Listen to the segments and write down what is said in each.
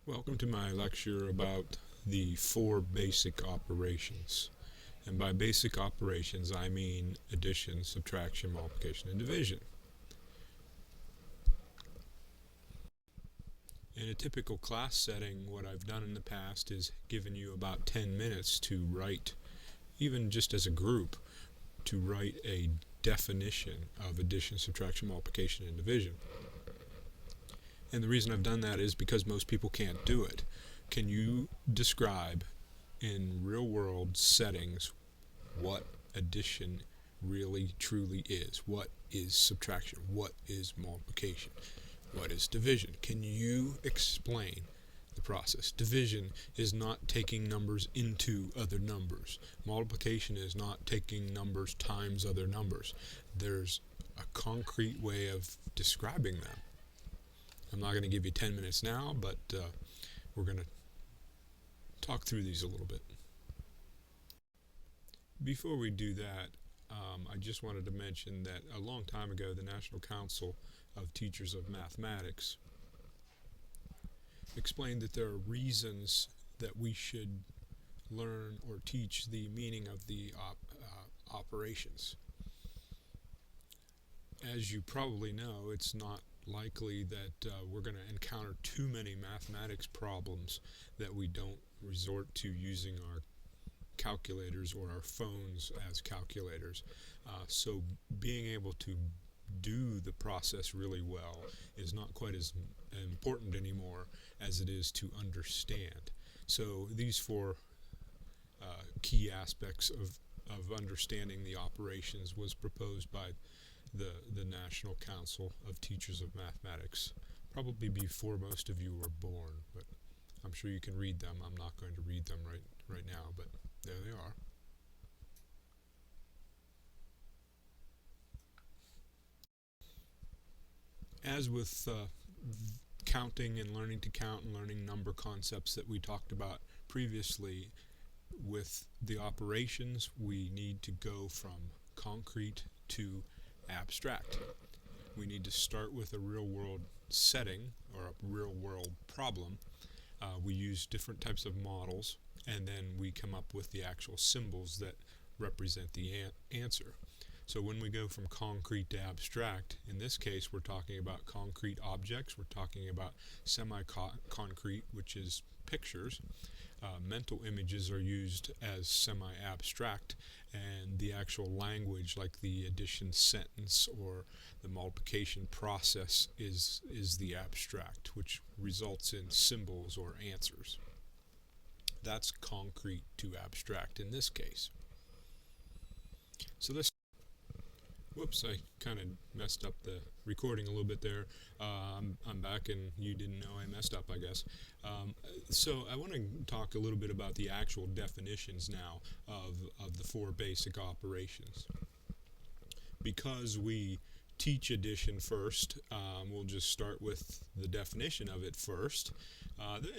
Welcome to my lecture about the four basic operations. And by basic operations, I mean addition, subtraction, multiplication, and division. In a typical class setting, what I've done in the past is given you about 10 minutes to write, even just as a group, to write a definition of addition, subtraction, multiplication, and division. And the reason I've done that is because most people can't do it. Can you describe in real world settings what addition really truly is? What is subtraction? What is multiplication? What is division? Can you explain the process? Division is not taking numbers into other numbers. Multiplication is not taking numbers times other numbers. There's a concrete way of describing them. I'm not going to give you 10 minutes now, but we're going to talk through these a little bit. Before we do that, I just wanted to mention that a long time ago, the National Council of Teachers of Mathematics explained that there are reasons that we should learn or teach the meaning of the operations. As you probably know, it's not likely that we're going to encounter too many mathematics problems that we don't resort to using our calculators or our phones as calculators. So being able to do the process really well is not quite as important anymore as it is to understand. So these four key aspects of understanding the operations was proposed by the National Council of Teachers of Mathematics, probably before most of you were born, but I'm sure you can read them. I'm not going to read them right now, but there they are. As with counting and learning to count and learning number concepts that we talked about previously, with the operations, we need to go from concrete to abstract. We need to start with a real world setting or a real world problem. We use different types of models, and then we come up with the actual symbols that represent the answer. So when we go from concrete to abstract, in this case we're talking about concrete objects, we're talking about semi-concrete, which is pictures. Mental images are used as semi-abstract, and the actual language, like the addition sentence or the multiplication process, is the abstract, which results in symbols or answers. That's concrete to abstract in this case. So this Whoops, I kind of messed up the recording a little bit there. I'm back and you didn't know I messed up, I guess. So I want to talk a little bit about the actual definitions now of the four basic operations. Because we teach addition first, we'll just start with the definition of it first.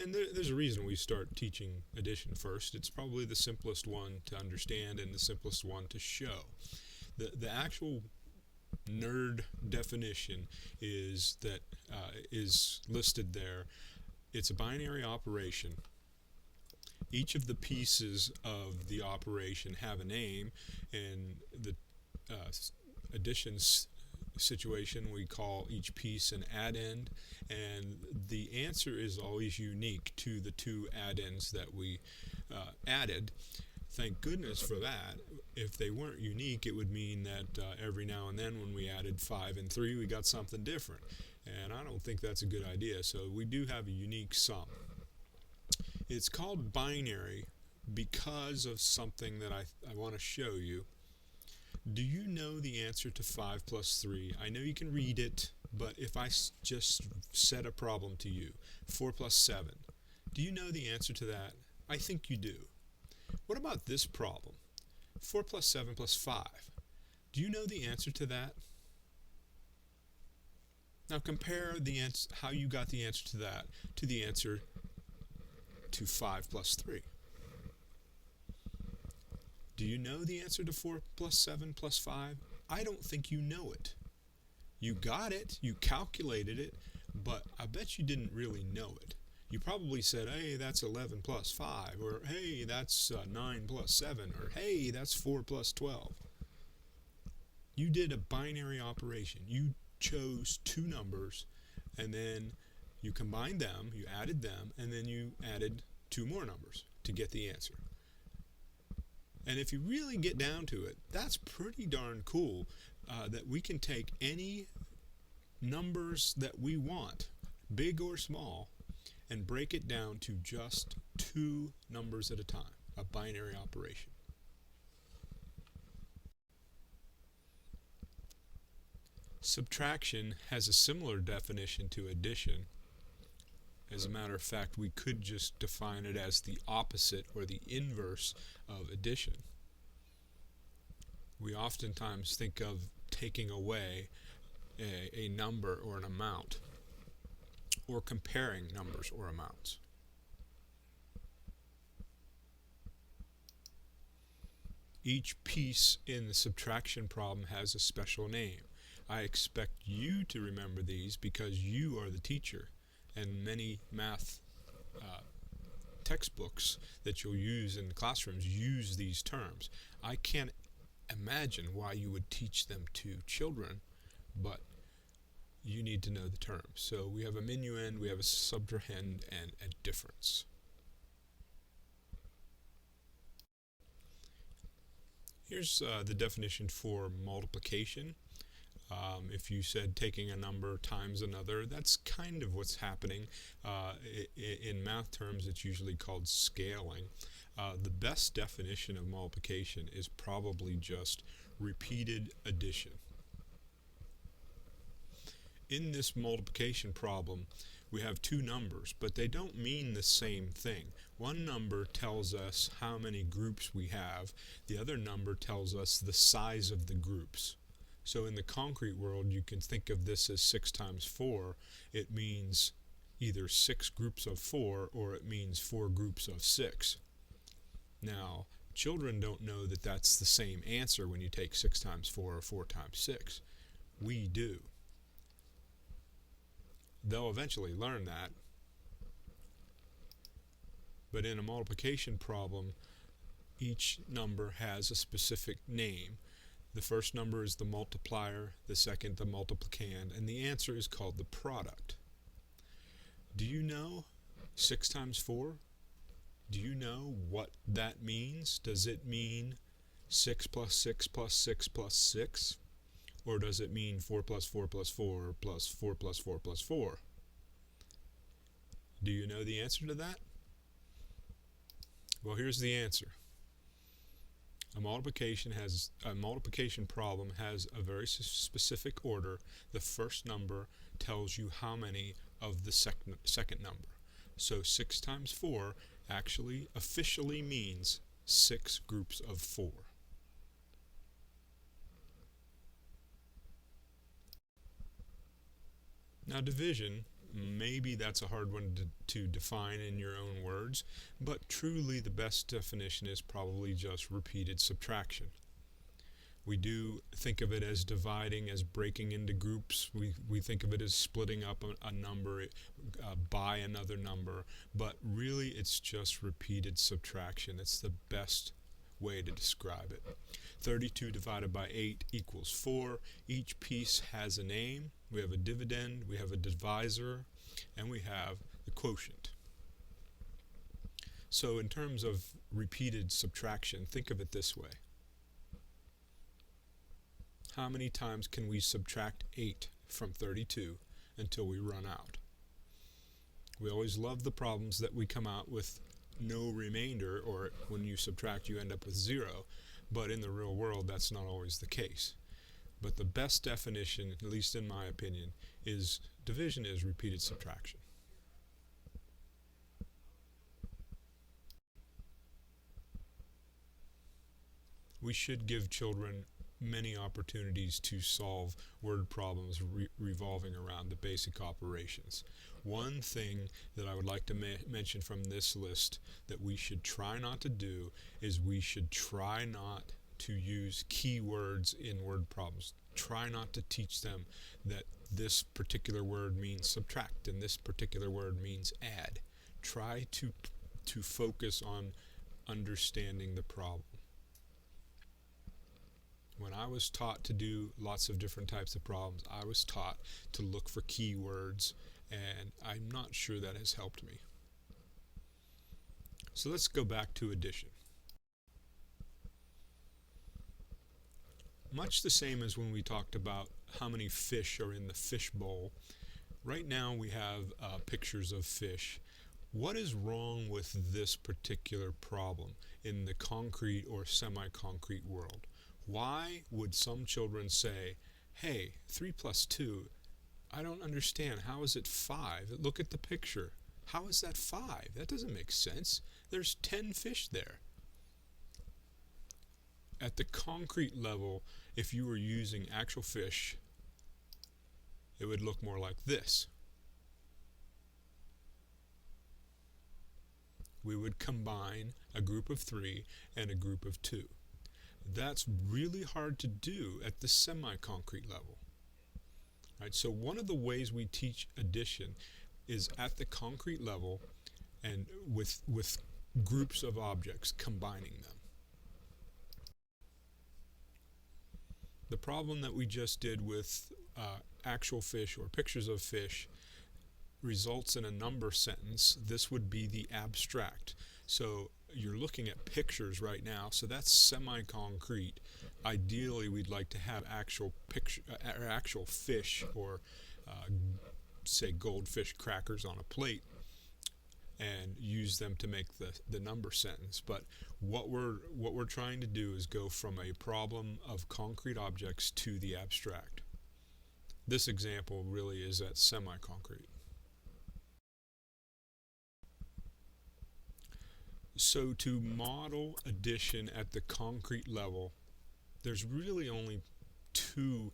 And there's a reason we start teaching addition first. It's probably the simplest one to understand and the simplest one to show. The actual nerd definition is listed there. It's a binary operation. Each of the pieces of the operation have a name. In the addition situation, we call each piece an addend, and the answer is always unique to the two addends that we added. Thank goodness for that. If they weren't unique, it would mean that every now and then when we added 5 and 3, we got something different. And I don't think that's a good idea. So we do have a unique sum. It's called binary because of something that I want to show you. Do you know the answer to 5 plus 3? I know you can read it, but if I just set a problem to you, 4 plus 7, do you know the answer to that? I think you do. What about this problem? 4 plus 7 plus 5. Do you know the answer to that? Now compare how you got the answer to that to the answer to 5 plus 3. Do you know the answer to 4 plus 7 plus 5? I don't think you know it. You got it, you calculated it, but I bet you didn't really know it. you probably said, hey, that's 11 plus 5, or hey, that's 9 plus 7, or hey, that's 4 plus 12. You did a binary operation. You chose two numbers, and then you combined them, you added them, and then you added two more numbers to get the answer. And if you really get down to it, that's pretty darn cool, that we can take any numbers that we want, big or small, and break it down to just two numbers at a time, a binary operation. Subtraction has a similar definition to addition. As a matter of fact, we could just define it as the opposite or the inverse of addition. We oftentimes think of taking away a number or an amount, or comparing numbers or amounts. Each piece in the subtraction problem has a special name. I expect you to remember these because you are the teacher, and many math textbooks that you'll use in the classrooms use these terms. I can't imagine why you would teach them to children, but you need to know the terms. So we have a minuend, we have a subtrahend, and a difference. Here's the definition for multiplication. If you said taking a number times another, that's kind of what's happening. In math terms, it's usually called scaling. The best definition of multiplication is probably just repeated addition. In this multiplication problem, we have two numbers, but they don't mean the same thing. One number tells us how many groups we have. The other number tells us the size of the groups. So in the concrete world, you can think of this as 6 times 4. It means either 6 groups of 4 or it means 4 groups of 6. Now, children don't know that that's the same answer when you take 6 times 4 or 4 times 6. We do. They'll eventually learn that. But in a multiplication problem, each number has a specific name. The first number is the multiplier, the second the multiplicand, and the answer is called the product. Do you know 6 times 4? Do you know what that means? Does it mean 6 plus 6 plus 6 plus 6? Or does it mean 4 plus 4 plus 4 plus 4 plus 4 plus 4? Do you know the answer to that? Well, here's the answer. A multiplication problem has a very specific order. The first number tells you how many of the second number. So 6 times 4 actually officially means 6 groups of 4. Now division, maybe that's a hard one to define in your own words, but truly the best definition is probably just repeated subtraction. We do think of it as dividing, as breaking into groups. We think of it as splitting up a number by another number, but really it's just repeated subtraction. It's the best way to describe it. 32 divided by 8 equals 4. Each piece has a name. We have a dividend, we have a divisor, and we have the quotient. So in terms of repeated subtraction, think of it this way. How many times can we subtract 8 from 32 until we run out? We always love the problems that we come out with no remainder, or when you subtract you end up with 0, but in the real world that's not always the case. But the best definition, at least in my opinion, is division is repeated subtraction. We should give children many opportunities to solve word problems revolving around the basic operations. One thing that I would like to mention from this list that we should try not to do is we should try not to use keywords in word problems. Try not to teach them that this particular word means subtract and this particular word means add. try to focus on understanding the problem. When I was taught to do lots of different types of problems, I was taught to look for keywords, and I'm not sure that has helped me. So let's go back to addition. Much the same as when we talked about how many fish are in the fish bowl. Right now we have pictures of fish. What is wrong with this particular problem in the concrete or semi-concrete world? Why would some children say, hey, 3 plus 2, I don't understand, how is it 5? Look at the picture. How is that 5? That doesn't make sense. There's 10 fish there. At the concrete level, if you were using actual fish, it would look more like this. We would combine a group of 3 and a group of 2. That's really hard to do at the semi-concrete level. Right? So one of the ways we teach addition is at the concrete level and with groups of objects, combining them. The problem that we just did with actual fish or pictures of fish results in a number sentence. This would be the abstract. So you're looking at pictures right now, so that's semi-concrete. Ideally, we'd like to have actual fish, or say goldfish crackers on a plate, and use them to make the number sentence. But what we're trying to do is go from a problem of concrete objects to the abstract. This example really is at semi-concrete. So to model addition at the concrete level, there's really only 2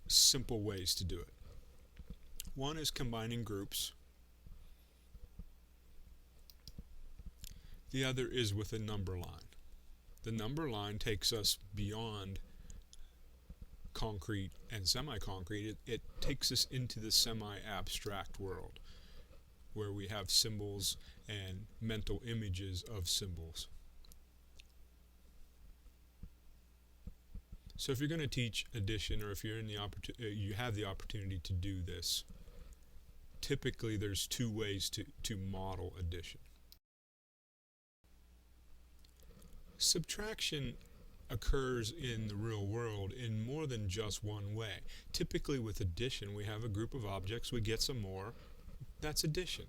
simple ways to do it. One is combining groups. The other is with a number line. The number line takes us beyond concrete and semi-concrete. It takes us into the semi-abstract world, where we have symbols and mental images of symbols. So if you're going to teach addition, or if you're in the you have the opportunity to do this, typically there's 2 ways to model addition. Subtraction occurs in the real world in more than just one way. Typically with addition, we have a group of objects, we get some more, that's addition.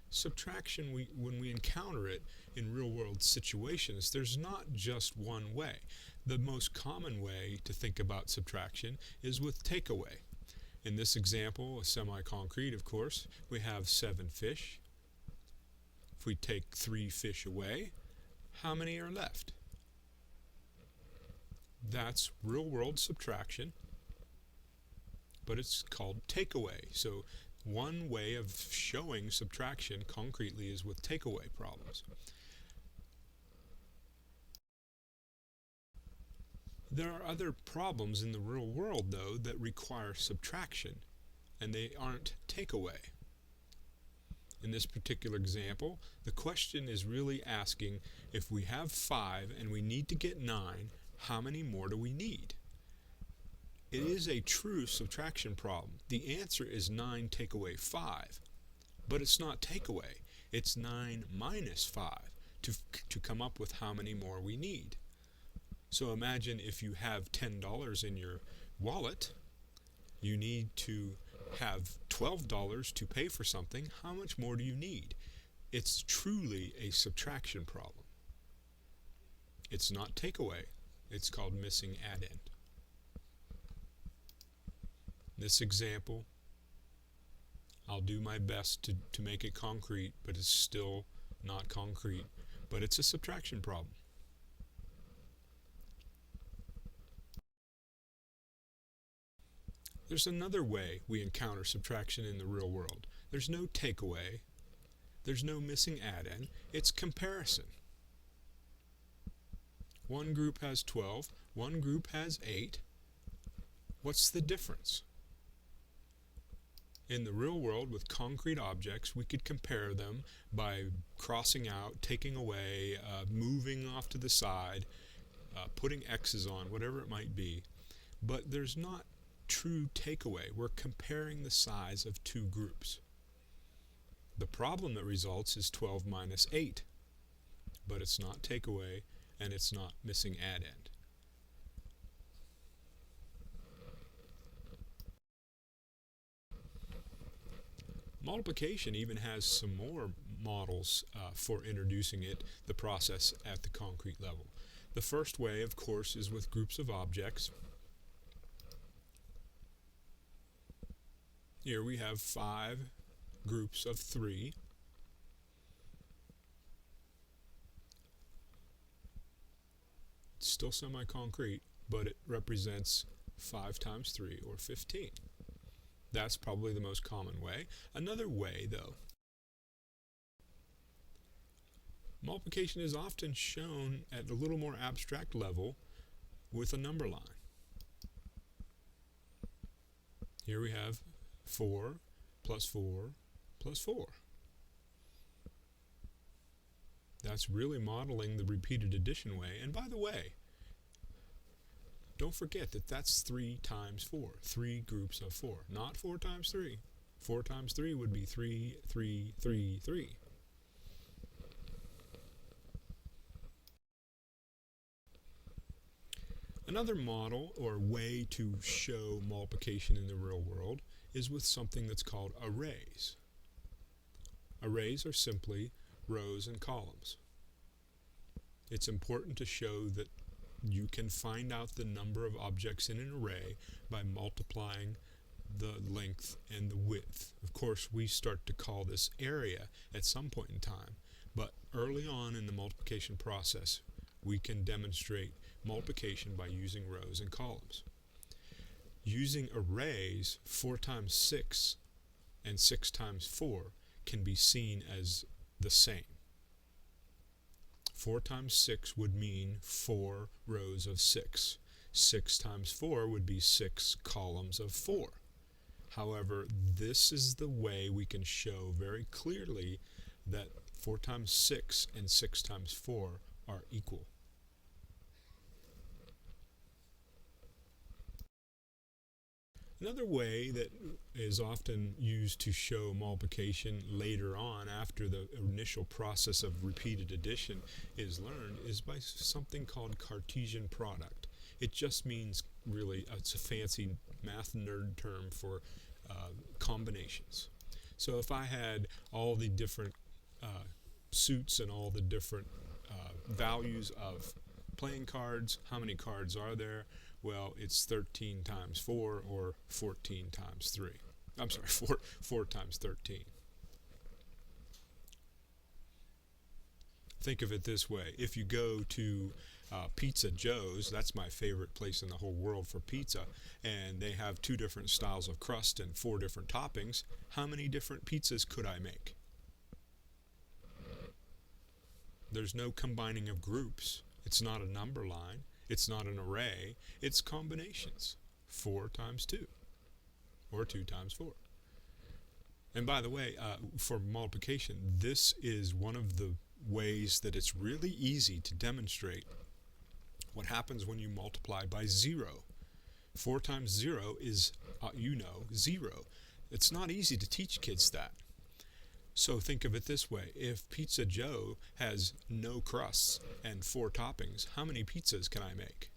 Subtraction, when we encounter it in real world situations, there's not just one way. The most common way to think about subtraction is with takeaway. In this example, a semi-concrete, of course, we have 7 fish. If we take 3 fish away, how many are left? That's real world subtraction, but it's called takeaway. So one way of showing subtraction concretely is with takeaway problems. There are other problems in the real world, though, that require subtraction, and they aren't takeaway. In this particular example, the question is really asking, if we have 5 and we need to get 9, how many more do we need? It is a true subtraction problem. The answer is 9 take away 5, but it's not takeaway. It's 9 minus 5 to come up with how many more we need. So imagine if you have $10 in your wallet, you need to have $12 to pay for something. How much more do you need? It's truly a subtraction problem. It's not takeaway. It's called missing addend. This example, I'll do my best to make it concrete, but it's still not concrete. But it's a subtraction problem. There's another way we encounter subtraction in the real world. There's no takeaway. There's no missing addend. It's comparison. One group has 12. One group has 8. What's the difference? In the real world, with concrete objects, we could compare them by crossing out, taking away, moving off to the side, putting X's on, whatever it might be. But there's not true takeaway. We're comparing the size of two groups. The problem that results is 12 minus 8, but it's not takeaway and it's not missing addend. Multiplication even has some more models for introducing the process at the concrete level. The first way, of course, is with groups of objects. Here we have 5 groups of 3. It's still semi-concrete, but it represents 5 times 3, or 15. That's probably the most common way. Another way, though, multiplication is often shown at a little more abstract level with a number line. Here we have 4 plus 4 plus 4. That's really modeling the repeated addition way. And by the way, don't forget that that's 3 times 4, 3 groups of 4, not 4 times 3. 4 times 3 would be 3, 3, 3, 3. Another model or way to show multiplication in the real world is with something that's called arrays. Arrays are simply rows and columns. It's important to show that you can find out the number of objects in an array by multiplying the length and the width. Of course, we start to call this area at some point in time, but early on in the multiplication process, we can demonstrate multiplication by using rows and columns. Using arrays, 4 times 6 and 6 times 4 can be seen as the same. 4 times 6 would mean 4 rows of 6. 6 times 4 would be 6 columns of 4. However, this is the way we can show very clearly that 4 times 6 and 6 times 4 are equal. Another way that is often used to show multiplication later on after the initial process of repeated addition is learned is by something called Cartesian product. It just means, really, it's a fancy math nerd term for combinations. So if I had all the different suits and all the different values of playing cards, how many cards are there? Well, it's 13 times 4 or 14 times 3. I'm sorry, 4 times 13. Think of it this way. If you go to Pizza Joe's, that's my favorite place in the whole world for pizza, and they have 2 different styles of crust and 4 different toppings, how many different pizzas could I make? There's no combining of groups. It's not a number line. It's not an array, it's combinations. 4 times 2, or 2 times 4. And by the way, for multiplication, this is one of the ways that it's really easy to demonstrate what happens when you multiply by 0. 4 times 0 is, 0. It's not easy to teach kids that. So think of it this way. If Pizza Joe has no crusts and 4 toppings, how many pizzas can I make?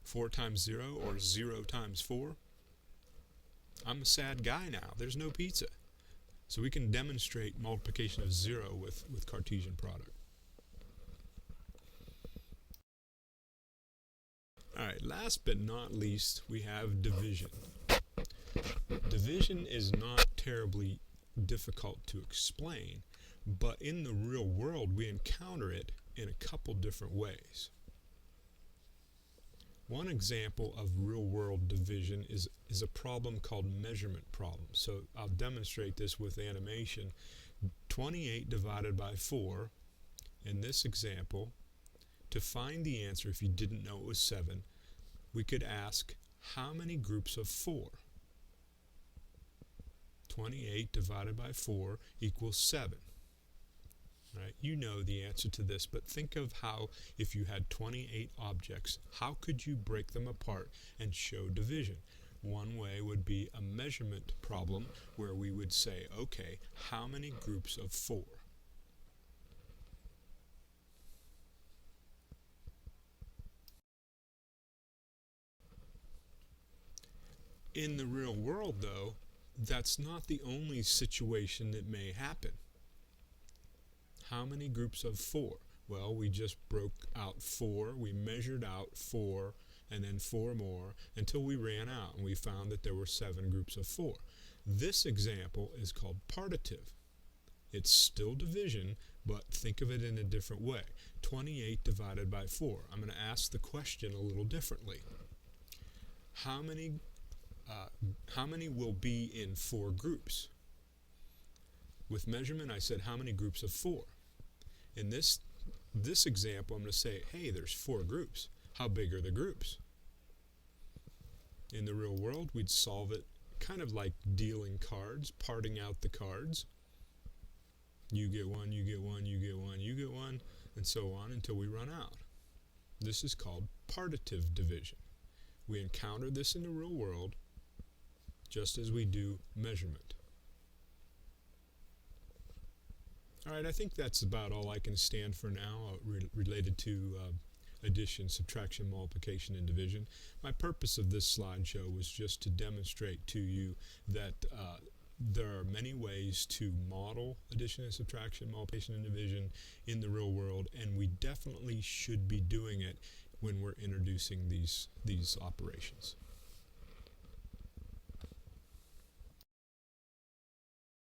4 times 0 or 0 times 4? I'm a sad guy now. There's no pizza. So we can demonstrate multiplication of 0 with Cartesian product. Alright, last but not least, we have division. Division is not terribly difficult to explain, but in the real world we encounter it in a couple different ways. One example of real world division is a problem called measurement problem. So I'll demonstrate this with animation. 28 divided by 4, in this example, to find the answer if you didn't know it was 7, we could ask how many groups of 4? 28 divided by 4 equals 7. Right? You know the answer to this, but think of how, if you had 28 objects, how could you break them apart and show division? One way would be a measurement problem where we would say, okay, how many groups of 4? In the real world, though, that's not the only situation that may happen. How many groups of 4? Well, we just broke out 4, we measured out 4, and then 4 more until we ran out and we found that there were 7 groups of 4. This example is called partitive. It's still division, but think of it in a different way. 28 divided by 4. I'm going to ask the question a little differently. How many will be in 4 groups? With measurement, I said how many groups of 4? In this example, I'm going to say, hey, there's 4 groups. How big are the groups? In the real world, we'd solve it kind of like dealing cards, parting out the cards. You get one, you get one, you get one, you get one, and so on until we run out. This is called partitive division. We encounter this in the real world just as we do measurement. All right, I think that's about all I can stand for now related to addition, subtraction, multiplication, and division. My purpose of this slideshow was just to demonstrate to you that there are many ways to model addition and subtraction, multiplication, and division in the real world, and we definitely should be doing it when we're introducing these operations.